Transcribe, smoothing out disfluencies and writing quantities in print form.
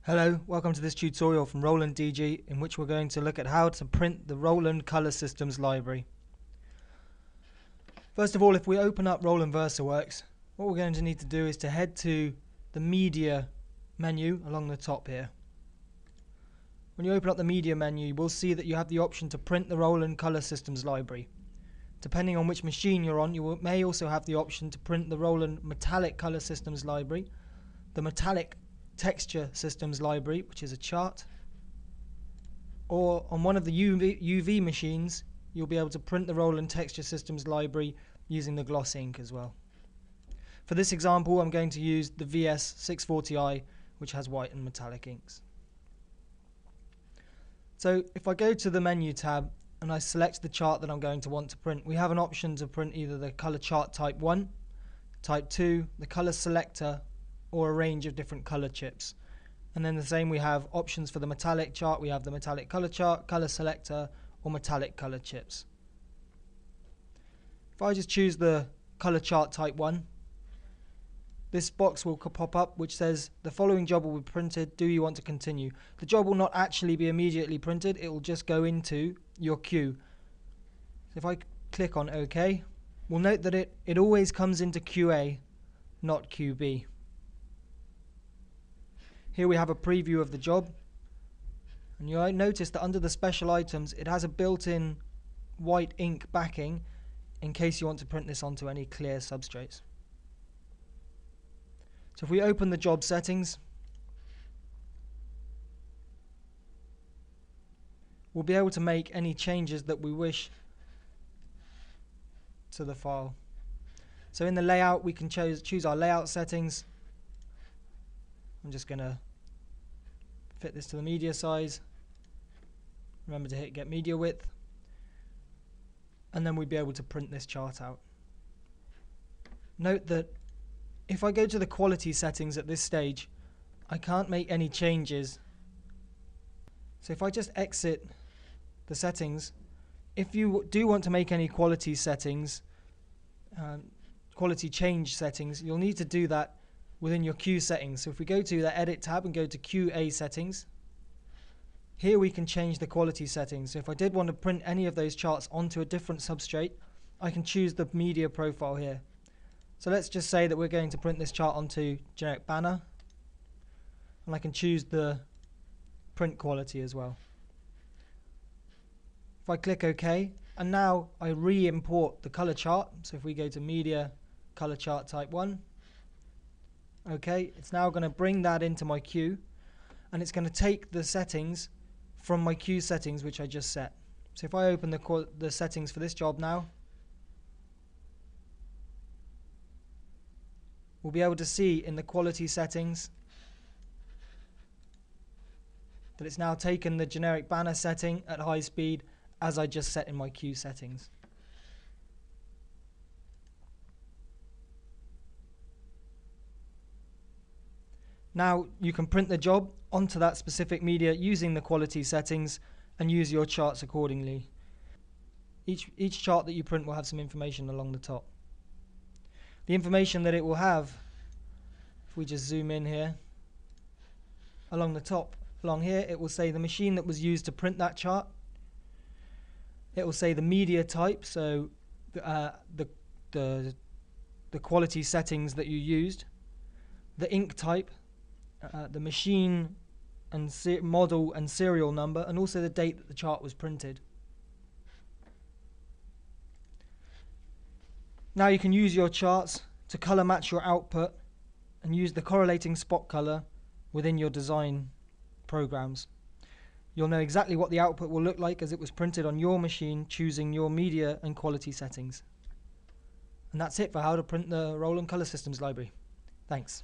Hello, welcome to this tutorial from Roland DG, in which we're going to look at how to print the Roland Colour Systems library. First of all, if we open up Roland VersaWorks, what we're going to need to do is to head to the Media menu along the top here. When you open up the Media menu, you will see that you have the option to print the Roland Colour Systems library. Depending on which machine you're on, you may also have the option to print the Roland Metallic Colour Systems library, the Metallic Texture Systems library, which is a chart, or on one of the UV machines you'll be able to print the Roland Texture Systems library using the gloss ink as well. For this example, I'm going to use the VS640i, which has white and metallic inks. So if I go to the menu tab and I select the chart that I'm going to want to print, we have an option to print either the color chart type 1, type 2, the color selector, or a range of different color chips. And then the same, we have options for the metallic chart. We have the metallic color chart, color selector, or metallic color chips. If I just choose the color chart type 1, this box will pop up which says the following job will be printed. Do you want to continue? The job will not actually be immediately printed. It will just go into your queue. So if I click on OK, we'll note that it always comes into QA, not QB. Here we have a preview of the job, and you'll notice that under the special items it has a built-in white ink backing in case you want to print this onto any clear substrates. So if we open the job settings, we'll be able to make any changes that we wish to the file. So in the layout, we can choose our layout settings. I'm just going to fit this to the media size. Remember to hit get media width, and then we'd be able to print this chart out. Note that if I go to the quality settings at this stage, I can't make any changes. So if I just exit the settings, if you do want to make any quality settings, quality change settings, you'll need to do that within your Q settings. So if we go to the Edit tab and go to QA settings, here we can change the quality settings. So if I did want to print any of those charts onto a different substrate, I can choose the media profile here. So let's just say that we're going to print this chart onto generic banner, and I can choose the print quality as well. If I click OK, and now I re-import the color chart. So if we go to Media, Color Chart Type 1, OK, it's now going to bring that into my queue, and it's going to take the settings from my queue settings which I just set. So if I open the settings for this job now, we'll be able to see in the quality settings that it's now taken the generic banner setting at high speed as I just set in my queue settings. Now you can print the job onto that specific media using the quality settings and use your charts accordingly. Each chart that you print will have some information along the top. The information that it will have, if we just zoom in here, along the top, along here, it will say the machine that was used to print that chart. It will say the media type, so the quality settings that you used, the ink type, the machine and model and serial number, and also the date that the chart was printed. Now you can use your charts to color match your output and use the correlating spot color within your design programs. You'll know exactly what the output will look like as it was printed on your machine, choosing your media and quality settings. And that's it for how to print the Roland Colour Systems library. Thanks.